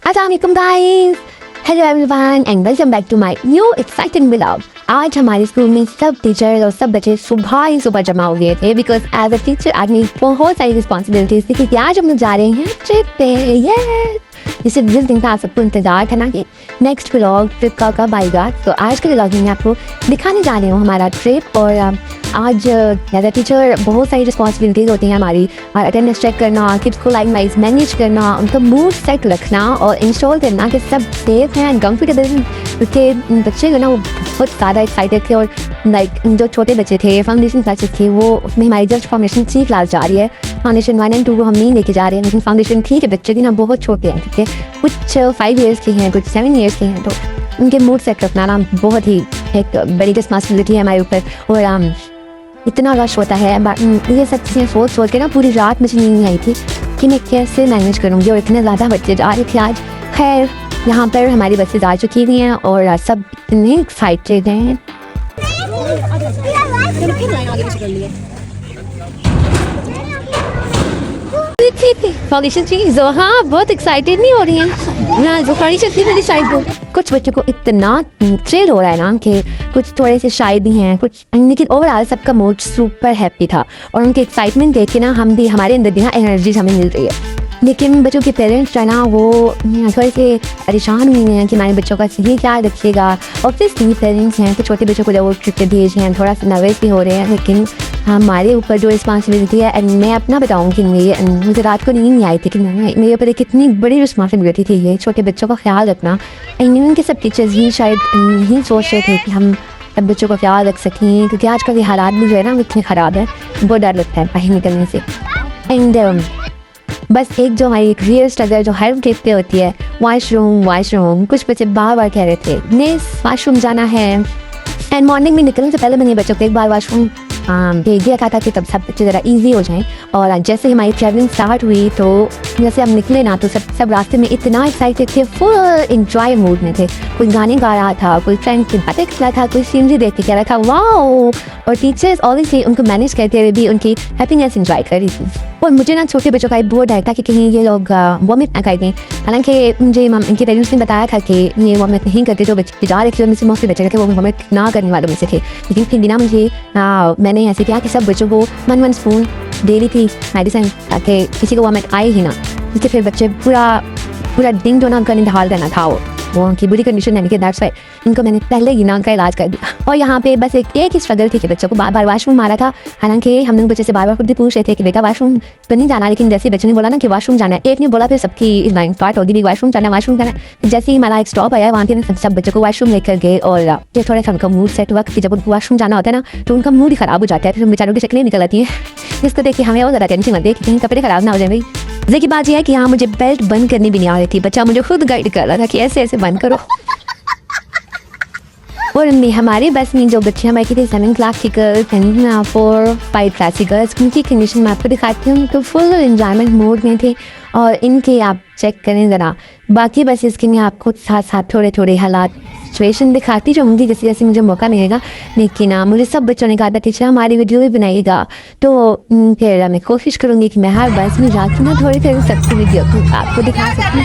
अस्सलामुअलैकुम guys, hello everyone and welcome back to my new exciting vlog. आज हमारे school में सब टीचर और सब बच्चे सुबह ही सुबह जमा हो गए थे बिकॉज एज अ टीचर आज मेरी बहुत सारी रिस्पॉन्सिबिलिटीज थी क्योंकि आज हम लोग जा रहे हैं ट्रिप पे। यस, जिस दिन का आप सबको इंतजार था ना कि नेक्स्ट व्लॉग ट्रिप का कब आएगा, तो आज के व्लॉग में आपको दिखाने जा रही हूँ हमारा ट्रिप। और आज एज अ टीचर बहुत सारी रिस्पॉन्सिबिलिटीज़ होती हैं हमारी, और अटेंडेंस चेक करना, किड्स को लाइन वाइज मैनेज करना, उनका मूड सेट रखना और इंश्योर करना कि सब सेफ हैं एंड कम्फर्टेबल। क्योंकि बच्चे जो ना वो बहुत ज़्यादा एक्साइटेड थे और लाइक जो छोटे बच्चे थे फाउंडेशन क्लासेस थे वो उसमें हमारी जस्ट फाउंडेशन 3 क्लास जा रही है। फाउंडेशन 1 and 2 को हम नहीं लेके जा रहे हैं, लेकिन फाउंडेशन 3 के बच्चे भी ना बहुत छोटे हैं, ठीक है, कुछ 5 years के हैं, कुछ 7 years के हैं, तो उनके मूड सेट रखना ना बहुत ही एक बड़ी रिस्पॉन्सिबिलिटी है हमारे ऊपर। और इतना रश होता है, ये सब चीज़ें सोच के ना पूरी रात मुझे नींद नहीं आई थी कि मैं कैसे मैनेज करूँगी, और इतने ज़्यादा बच्चे जा रहे थे आज। खैर यहाँ पर हमारी बसेज आ चुकी हुई हैं और सब इतने एक्साइटेड हैं। फाउंडेशन चीज हाँ बहुत एक्साइटेड नहीं हो रही हैं ना, जो फाउंडेशन थी मेरी साइड को कुछ बच्चों को इतना थ्रिल हो रहा है ना कि कुछ थोड़े से शायद भी हैं कुछ, लेकिन ओवरऑल सबका मूड सुपर हैप्पी था और उनके एक्साइटमेंट देख के ना हम भी हमारे अंदर भी ना एनर्जी हमें मिल रही है। लेकिन बच्चों के पेरेंट्स जो है ना वो थोड़े से परेशान हुए हैं कि हमारे बच्चों का सही ख्याल रखिएगा। ऑब्वियसली पेरेंट्स हैं तो छोटे बच्चों को जब वो ट्रिप पे भेज हैं थोड़ा सा नर्वस भी हो रहे हैं, लेकिन हमारे ऊपर जो रिस्पॉन्सिबिलिटी है, एंड मैं अपना बताऊँ कि मुझे रात को नींद नहीं आई थी कि मेरे ऊपर एक कितनी बड़ी रिस्पॉन्सिबिलिटी थी ये छोटे बच्चों का ख्याल रखना। एंड उनके सब टीचर्स ही शायद नहीं सोच रहे थे कि हम सब बच्चों का ख्याल रख सकें, क्योंकि आजकल के हालात भी जो है ना वो इतने ख़राब है, बहुत डर लगता है बाहर निकलने से। एंड बस एक जो हमारी एक रियल स्ट्रगल जो हर ट्रिप पे होती है, वॉशरूम। कुछ बच्चे बार बार कह रहे थे मिस वॉशरूम जाना है, एंड मॉर्निंग में निकलने से पहले मैंने बच्चों को एक बार वॉशरूम भेज दिया था कि तब सब बच्चे ज़रा ईजी हो जाएं। और जैसे हमारी ट्रैवलिंग स्टार्ट हुई तो जैसे हम निकले ना तो सब रास्ते में इतना एक्साइटेड थे, फुल इंजॉय मूड में थे। कोई गाने गा रहा था, कोई फ्रेंड की बातें कर रहा था, कोई सीनरी देख के कह रहा था वाओ। और टीचर्स ऑब्वियसली उनको मैनेज करते हुए भी उनकी हैप्पीनेस इंजॉय कर रही थी। और मुझे ना छोटे बच्चों का बहुत डर था कि कहीं ये लोग वॉमिट ना कर दें। हालांकि मुझे इनके पेरेंट्स ने बताया था कि ये वॉमिट नहीं करते, जो बच्चे जा रहे थे उनमें से मोस्टली बच्चे थे वो वॉमिट ना करने वालों में से थे। लेकिन फिर भी ना मुझे मैंने ऐसे किया कि सब बच्चों को 1 स्पून दे रही थी मेडिसिन, ताकि किसी को वॉमिट आए ही ना। इसलिए फिर बच्चे पूरा दिन जो ना उनका निढाल देना था वो उनकी बुरी कंडीशन यानी कि दैट्स व्हाई इनको मैंने पहले ही ना उनका इलाज कर दिया। और यहाँ पे बस एक ही स्ट्रगल थी कि बच्चों को बार बार वॉशरूम मारा था। हालांकि हम लोग बच्चे से बार खुद भी पूछ रहे थे कि बेटा वॉशरूम तो नहीं जाना, लेकिन जैसे बच्चे ने बोला ना कि वॉशरूम जाना है, एक ने बोला फिर सबकी लाइन स्टार्ट होगी वॉशरूम जाना। जैसे ही हमारा एक स्टॉप आया वहाँ पे सब बच्चों को वॉशरूम लेकर गए और थोड़ा सा उनका मूड सेट हुआ कि जब उनको वॉशरूम जाना होता है ना तो उनका मूड ही ख़राब हो जाता है, फिर बेचारों की शक्लें निकल आती हैं। जिसको देख के हमें और ज़्यादा टेंशन होती है कि कहीं कपड़े ख़राब ना हो जाए। भाई मजे की बात यह है कि यहाँ मुझे बेल्ट बंद करनी भी नहीं आ रही थी, बच्चा मुझे खुद गाइड कर रहा था कि ऐसे बंद करो। और हमारे बस में जो बच्चे हमारे थे 7 क्लास की गर्ल्स एंड 4-5 क्लास की गर्ल्स, उनकी कंडीशन मैं आपको दिखाती हूँ तो फुल एंजॉयमेंट मूड में थे। और इनके आप चेक करें ज़रा, बाकी बसेस के लिए आपको साथ थोड़े हालात सिचुएशन दिखाती रहूँगी जैसे जैसे मुझे मौका मिलेगा। लेकिन मुझे सब बच्चों ने कहा था टीचर हमारी वीडियो भी बनाइएगा, तो फिर मैं कोशिश करूँगी कि मैं हर बस में जाकर ना थोड़ी सबकी वीडियो आपको दिखा सकूँ।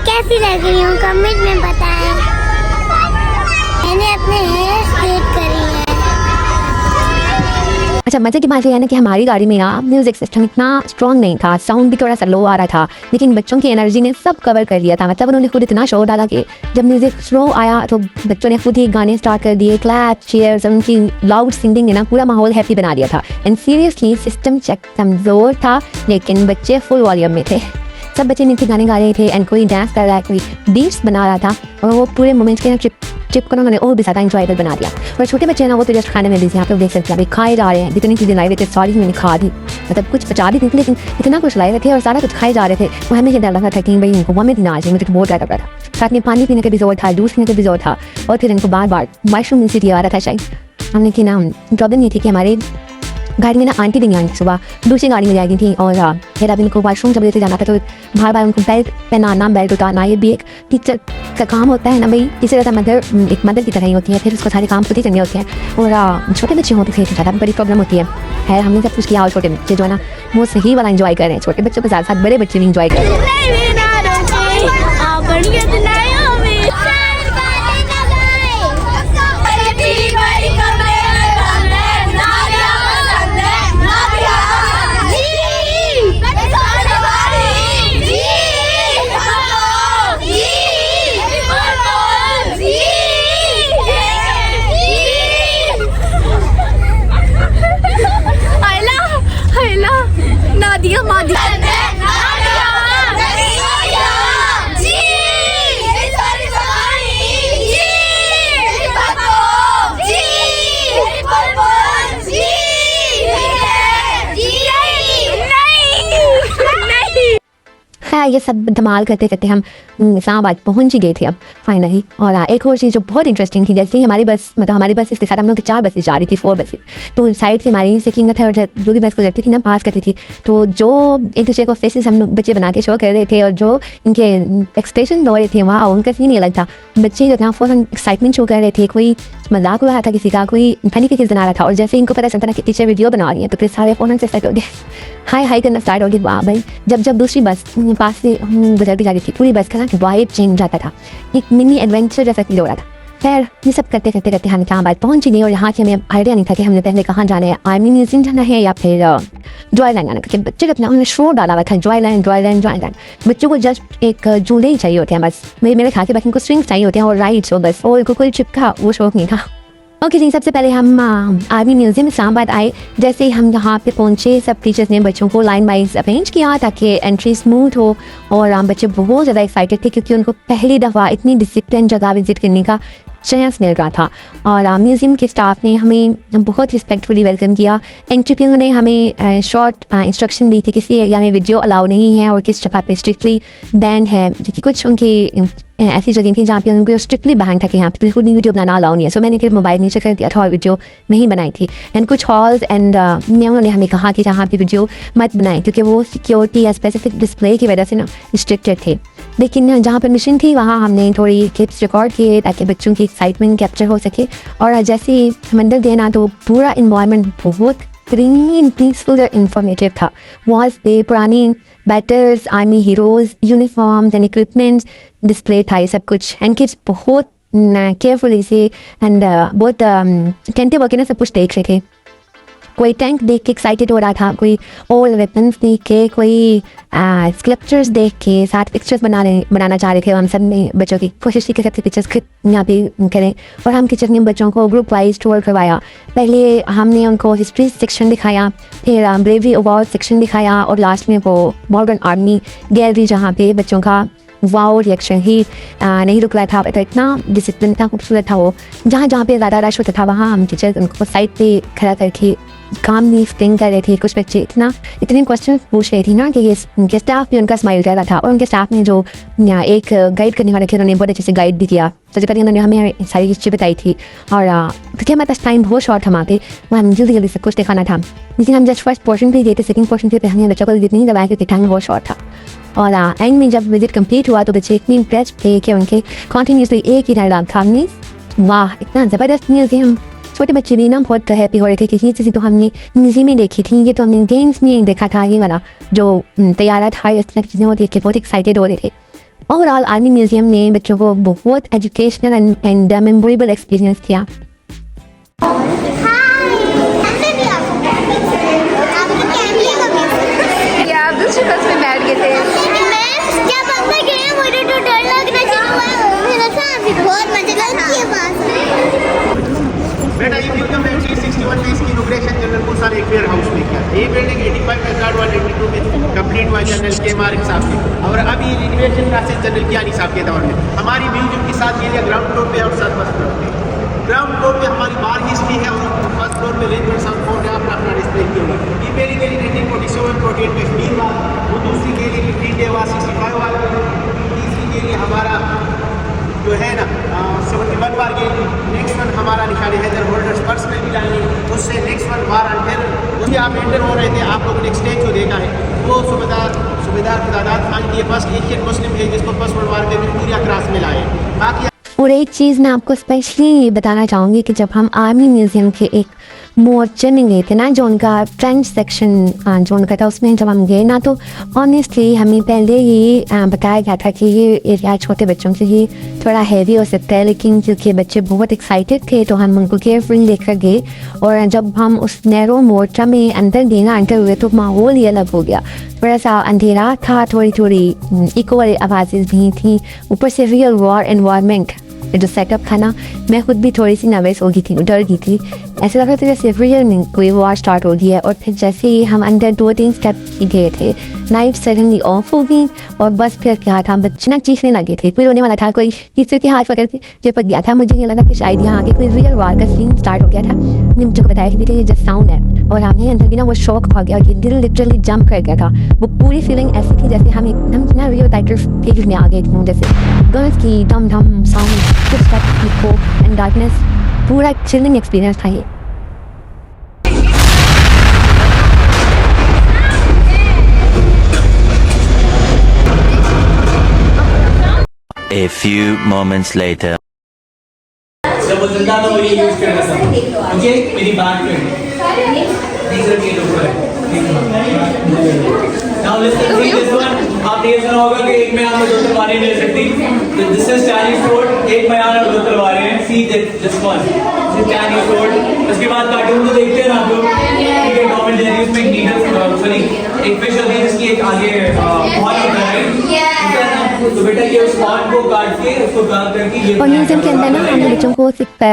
कैसी लग रही हूँ कमेंट में बताएं। मैंने अपने हेयर स्ट्रेट करी है। अच्छा, मजे की बात यह है ना कि हमारी गाड़ी में ना म्यूजिक सिस्टम इतना स्ट्रॉन्ग नहीं था, साउंड भी थोड़ा सा लो आ रहा था, लेकिन बच्चों की एनर्जी ने सब कवर कर लिया था। मतलब उन्होंने खुद इतना शोर डाला कि जब म्यूजिक स्लो आया तो बच्चों ने खुद ही गाने स्टार्ट कर दिए, क्लैप, चीयर्स, उनकी लाउड सिंगिंग ने ना पूरा माहौल हैप्पी बना दिया था। एंड सीरियसली सिस्टम चेक कमज़ोर था, लेकिन बच्चे फुल वॉल्यूम में थे। सब बच्चे नीचे गाने गा रहे थे एंड कोई डांस कर रहा है, कोई बीट्स बना रहा था, और वो पूरे मोमेंट्स के ना ट्रिप को उन्होंने और भी ज़्यादा इंजॉयबल बना दिया। और छोटे बच्चे हैं ना, वो तो जस्ट खाने में बिजी, आप लोग देख सकते हैं, अभी खाए जा रहे हैं। जितनी चीज़ें लाई रहे थे सारी मैंने खा दी, मतलब कुछ बचा भी थी, लेकिन इतना कुछ लाए रहे थे और सारा कुछ खाए जा रहे थे। वो हमें ये डर लगा था कि भाई इनको वॉमिट ना आ जाए, मुझे तो बहुत डर लग रहा था। साथ में पानी पीने का भी जोर था, जूस पीने का भी जोर था, और फिर इनको बार बार वाशरूम इंसिटी आ रहा था। शायद हमने कि ना प्रॉब्लम ये थी कि हमारे गाड़ी में ना आंटी भी नहीं आई, सुबह दूसरी गाड़ी में जाएगी थी, और फिर अब इनको वाशरूम जब लेते जाना था तो बार बार उनको बेल्ट पहनाना, बेल्ट उतारना, ये भी एक टीचर का काम होता है ना भाई। इसी तरह एक मदर की तरह ही होती है, फिर उसको सारे काम खुद ही करने होते हैं। और छोटे बच्चे होते थे ज़्यादा बड़ी प्रॉब्लम होती है। हमने सब कुछ किया, और छोटे बच्चे जो है ना वो सही वाला इंजॉय कर रहे हैं। छोटे बच्चों के साथ साथ बड़े बच्चे भी इंजॉय कर रहे हैं। नादिया मादिया हाँ, ये सब धमाल करते करते हम इस्लामाबाद पहुंच ही गए थे अब फाइनली। और एक और चीज़ जो बहुत इंटरेस्टिंग थी, जैसे ही हमारी बस, मतलब हमारी बस के साथ हम लोग 4 बसें जा रही थी, 4 बसें, तो साइड से हमारी सेकिंग था, और जो भी बस गुजरती थी ना पास करती थी, तो जो एक दूसरे को फेसेस हम लोग बच्चे बना के शो कर रहे थे, और जो इनके एक्सप्रेशन हो रहे थे वहाँ, उनका सीन ही अलग था। बच्चे जो था फौरन एक्साइटमेंट शो कर रहे थे, कोई मजाक उड़ा रहा था किसी का, कोई फनी की चीज़ बना रहा था, और जैसे इनको पता चलता ना कि टीचर वीडियो बना रही है तो फिर सारे फ़ौरन से सेट हो गए, हाई करना स्टार्ट हो गई। वाह भाई, जब दूसरी बस पास से गुजर भी जा रही थी, पूरी बस का ना वाइब चेंज जाता था, एक मिनी एडवेंचर जैसा फील हो रहा था। खैर ये सब करते करते हम इस्लामाबाद पहुंच गए, और यहाँ से हमें आइडिया नहीं था कि हमने पहले कहाँ जाना है, आर्मी म्यूजियम जाना है या फिर जॉयलैंड जाना, क्योंकि बच्चे अपना उन्होंने शोर डाला हुआ था, जॉयलैंड। बच्चों को जस्ट एक झूले ही चाहिए होते हैं बस, मेरे ख्याल से बस इनको स्विंग्स चाहिए होते हैं और राइड्स हो बस, और कोई चिपका वो शौक नहीं था। ओके जी, सबसे पहले हम आर्मी म्यूजियम इस्लामाबाद आए। जैसे ही हम यहाँ पे पहुँचे, सब टीचर्स ने बच्चों को लाइन वाइज अरेंज किया ताकि एंट्री स्मूथ हो, और बच्चे बहुत ज़्यादा एक्साइटेड थे क्योंकि उनको पहली दफ़ा इतनी डिसिप्लिन जगह विजिट करने का चांस मिल रहा था। और म्यूज़ियम के स्टाफ ने हमें बहुत रिस्पेक्टफुली वेलकम किया। एंट्री पे उन्होंने हमें शॉर्ट इंस्ट्रक्शन दी थी, किसी एरिया में वीडियो अलाउ नहीं है और किस जगह पे स्ट्रिक्टली बैन है, क्योंकि कुछ उनकी ऐसी जगह थी जहाँ पे उनको स्ट्रिक्टली बैन था कि यहाँ पे बिल्कुल नहीं वीडियो बनाना अलाउ नहीं है। सो मैंने फिर मोबाइल नीचे कर दिया था और वीडियो नहीं बनाई थी। एंड कुछ हॉल्स एंड उन्होंने हमें कहा कि जहाँ पे वीडियो मत बनाएं क्योंकि वो सिक्योरिटी या स्पेसिफिक डिस्प्ले की वजह से ना रिस्ट्रिक्टेड थे। लेकिन जहाँ परमिशन थी वहाँ हमने थोड़ी क्लिप्स रिकॉर्ड किए ताकि बच्चों की एक्साइटमेंट कैप्चर हो सके। और जैसे हम अंदर गए ना तो पूरा इन्वायरमेंट बहुत क्लीन, पीसफुल और इंफॉर्मेटिव था। वॉल्स पे पुरानी batters, army heroes, uniforms and equipments display था ये सब कुछ। एंड किड्स बहुत केयरफुली से एंड बहुत अटेंटिव होकर ना सब कुछ देख रहे थे। कोई टैंक देख के एक्साइटेड हो रहा था, कोई ओल्ड वेपन्स देख के, कोई स्कल्पचर्स देख के साथ पिक्चर्स बनाना चाह रहे थे। हम सब ने बच्चों की कोशिश की कि सबके पिक्चर्स खुद यहाँ पे करें। और हम किचन में बच्चों को ग्रुप वाइज टूर करवाया। पहले हमने उनको हिस्ट्री सेक्शन दिखाया, फिर ब्रेवरी अवार्ड सेक्शन दिखाया, और लास्ट में वो मॉडर्न आर्मी गैलरी जहाँ पे बच्चों का वाओ रिएक्शन ही नहीं रुक रहा था। तो इतना डिसिप्लिन, इतना खूबसूरत था वो। जहाँ जहाँ पे ज़्यादा रश होता था वहाँ हम टीचर्स उनको साइड पे खड़ा करके काम नहीं एक्सप्लेन कर रहे थे। कुछ बच्चे इतने क्वेश्चन पूछ रहे थे ना कि ये उनके स्टाफ भी उनका स्माइल कर रहा था। और उनके स्टाफ ने जो एक गाइड करने वाले थे उन्होंने बहुत अच्छे से गाइड भी किया। सबसे पहले उन्होंने हमें सारी हिस्ट्री बताई थी। और क्योंकि हमारे पास टाइम बहुत शॉर्ट था, वहाँ हम जल्दी जल्दी सब कुछ दिखाना था। लेकिन हम जस्ट फर्स्ट पोर्शन पे गए थे, सेकंड पोर्शन पे हमने बच्चों को विजिट नहीं करवाया क्योंकि टाइम बहुत शॉर्ट था। और एंड में जब विजिट कंप्लीट हुआ तो बच्चे इतनी इम्प्रेस थे कि उनके कॉन्टीन्यूसली एक ही डायलॉग था, वाह इतना ज़बरदस्त म्यूजियम। छोटे बच्चे भी ना बहुत हैप्पी हो रहे थे कि ये चीज़ें तो हमने म्यूजियम में देखी थी, ये तो हमने गेम्स में देखा था। ये वाला जो तैयारा था, इस तरह की चीज़ें वो देख के बहुत एक्साइटेड हो रहे थे। ओवरऑल आर्मी म्यूजियम ने बच्चों को बहुत एजुकेशनल एंड मेमोरेबल एक्सपीरियंस किया। आप दूसरी बस में बैठ गए थे। जब अंदर गए मुझे तो डर लगना शुरू हुआ, फिर बहुत मजा लगी बस। बेटा ये म्यूजियम 1961 में इसकी इनॉग्रेशन जनरल मूसा ने एक वेयर हाउस में किया। ये बिल्डिंग 85 में स्टार्ट हुआ, 82 में कंप्लीट हुआ जनरल के.एम.आर. साहब के, और अभी रिनोवेशन प्रोसेस जनरल कियानी साहब के दौर में। हमारी म्यूजियम की 7 एरिया ग्राउंड फ्लोर पे और 7 फर्स्ट फ्लोर पे। ग्राउंड फ्लोर पे हमारी बार हिस्ट्री है और फर्स्ट फ्लोर पे रेंजर साउंड फाउंड है, अपना अपना डिस्प्ले किया हुआ। ये पहली गली 1947-48 में स्टील वाल, वो दूसरी गली 15 डे वाल 65 वाल, तीसरी गली हमारा जो है ना 71 बार गेली, नेक्स्ट वन हमारा निशान हैदर होल्डर्स पर्सनल भी लाएंगे, उससे नेक्स्ट वन बार अंडर उससे आप एंटर हो रहे थे। आप लोगों ने एक स्टेज जो देखा है वो सूबेदार खुदादाद खान की फर्स्ट एशियन मुस्लिम है जिसको फर्स्ट वर्ल्ड वार के विक्टोरिया क्रॉस में लाए। बाकी और एक चीज़ मैं आपको स्पेशली बताना चाहूँगी कि जब हम आर्मी म्यूज़ियम के एक मोर्चे में गए थे ना, जो उनका फ्रेंच सेक्शन जो उनका था, उसमें जब हम गए ना, तो ऑनेस्टली हमें पहले ही बताया गया था कि ये एरिया छोटे बच्चों के लिए थोड़ा हैवी हो सकता है, लेकिन क्योंकि बच्चे बहुत एक्साइटेड थे तो हम उनको केयरफुली लेकर गए। और जब हम उस नैरो मोर्चा में अंदर गए ना, अंदर हुए तो माहौल ही अलग हो गया। थोड़ा सा अंधेरा था, थोड़ी थोड़ी इको वाली आवाज़ें भी थी, ऊपर से रियल वॉर एनवायरनमेंट जो सेटअप था ना, मैं खुद भी थोड़ी सी नर्वस हो गई थी, डर गई थी। ऐसा लग रहा था जैसे रियल में कोई वॉर स्टार्ट हो गया है। और फिर जैसे ही हम अंदर 2-3 स्टेप गए थे, लाइट सडनली ऑफ हो गई और बस फिर क्या था, बच्चे ना चीखने लगे थे, कोई रोने वाला था, कोई तीसरे के हाथ पकड़ के चिपक गया था। मुझे ये लगा कि शायद यहाँ आगे कोई रियल वॉर का सीन स्टार्ट हो गया था। मुझे बताया कि ये जस्ट साउंड है, और हमें अंदर भी ना वो शौक हो गया, दिल लिटरली जंप कर गया था। वो पूरी फीलिंग ऐसी थी जैसे हम एकदम ना रियल टाइटर स्टेज में आ गए थे, जैसे गर्ल्स की डम डम साउंड एंड डार्कनेस, पूरा चिलिंग एक्सपीरियंस था ये। A few moments later. जब वो जिंदा था वो ये यूज कर रहा था, ओके मेरी बात कर तीसरा के ऊपर now listen see this one. आपने ये सुना होगा कि एक म्यान में 2 तलवारें ले सकती, तो दिस इज चाइनीज स्वॉर्ड, एक म्यान और 2 तलवारें हैं। See this one, this is Chinese sword. उसके बाद कार्टून तो देखते हैं आप लोग, ठीक है, टॉम एंड जेरी उसमें एक नीडल सॉरी एक फिश होती है जिसकी एक आगे बॉल होता है, तो बेटा ये उस बॉल को काट के उसको गाल करके ये। और म्यूजियम के अंदर ना हमने बच्चों को सिर्फ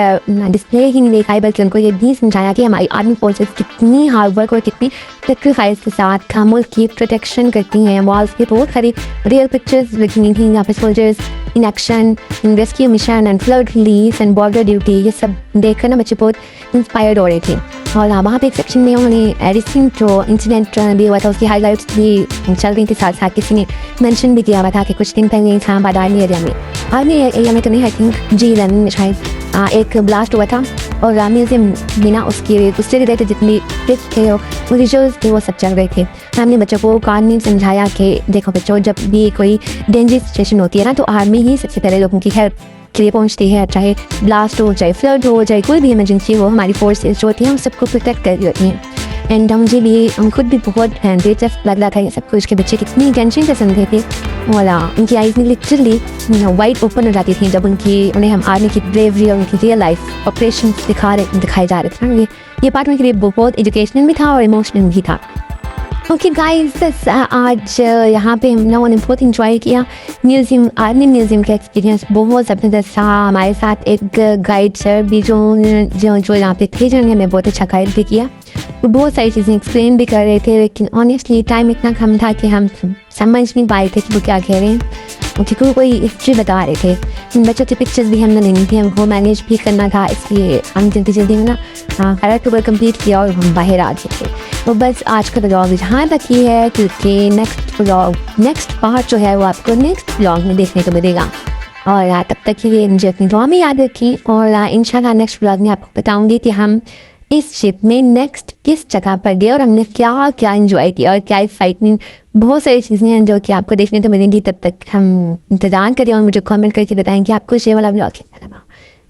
डिस्प्ले ही नहीं दिखाई, बल्कि उनको ये भी समझाया कि हमारी आर्मी फोर्सेस कितनी हार्ड वर्क और कितनी सेक्रीफाइस के साथ मुल्क की प्रोटेक्शन करती हैं। वॉल्स पे बहुत सारी रियल पिक्चर्स लिखी थी यहाँ पे, soldiers in action, in rescue mission and flood relief and border duty, ये सब देखकर ना बच्चे बहुत इंस्पायर्ड हो रहे थे। और वहाँ पे एक सेक्शन में उन्होंने रिसेंट जो इंसिडेंट भी हुआ था उसकी हाईलाइट्स भी चल रही थी, साथ साथ किसी ने मेंशन भी किया हुआ था कि कुछ दिन पहले इस्लामाबाद आर्मी एरिया में तो नहीं, आई थिंक G11 में शायद एक ब्लास्ट हुआ था, और म्यूजियम में ना उससे रिलेटेड जितनी टिप्स थे और विजुअल्स थे वो सब चल रहे थे। हमने बच्चों को कानून समझाया कि देखो बच्चों, जब भी कोई डेंजरस सिचुएशन होती है ना, तो आर्मी ही सबसे पहले लोगों की हेल्प के लिए पहुंचती है, चाहे ब्लास्ट हो, चाहे फ्लड हो, चाहे कोई भी इमरजेंसी हो, हमारी फोर्सेस जो होती हैं हम सबको प्रोटेक्ट कर रही होती हैं। एंड मुझे भी हम खुद भी बहुत दिलचस्प लग रहा था ये सब कुछ, के बच्चे कितनी टेंशन से समझे थे, और उनकी आइज़ में लिटरली वाइट ओपन हो जाती थी जब उन्हें हम आर्मी की ब्रेवरी और उनकी रियल लाइफ ऑपरेशन दिखाए जा रहे थे। ये पार्ट में के लिए बहुत एजुकेशनल भी था और इमोशनल भी था। ओके गाइस, आज यहाँ पे हम लोगों ने बहुत इंजॉय किया म्यूज़ियम, आर्मी म्यूज़ियम का एक्सपीरियंस बहुत ज़बरदस्त था। हमारे साथ एक गाइड सर भी जो यहाँ पे थे, जिन्होंने हमें बहुत अच्छा गाइड भी किया, वो बहुत सारी चीज़ें एक्सप्लेन भी कर रहे थे, लेकिन ऑनेस्टली टाइम इतना कम था कि हम समझ नहीं पाए थे कि वो क्या कह रहे हैं, क्योंकि कोई हिस्ट्री बता रहे थे। इन बच्चों की पिक्चर्स भी हमने लेनी थी, हमको मैनेज भी करना था, इसलिए हम जल्दी में ना खैर कंप्लीट किया और हम बाहर आ गए थे। तो बस आज का व्लॉग यहाँ तक ही है, क्योंकि नेक्स्ट पार्ट जो है वो आपको नेक्स्ट व्लॉग में देखने को मिलेगा। और तब तक के लिए मुझे अपनी दुआ में याद रखें, और इंशाल्लाह नेक्स्ट व्लॉग में आपको बताऊँगी कि हम इस शिप में नेक्स्ट किस जगह पर गए और हमने क्या क्या एंजॉय किया और क्या एक्साइटमेंट, बहुत सारी चीज़ें हैं जो कि आपको देखने को मिलेंगी। तब तक हम इंतज़ार करें और मुझे कमेंट करके बताएं कि आपको ये वाला व्लॉग कैसा लगा।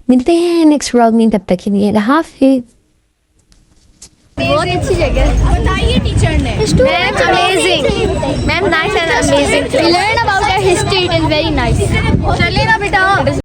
मिलते हैं नेक्स्ट व्लॉग में, तब तक के लिए अल्लाह हाफ़िज़। बहुत अच्छी जगह बताइए टीचर ने। Ma'am amazing, ma'am nice and amazing. We learn about our history. It is very nice. चलिए ना बेटा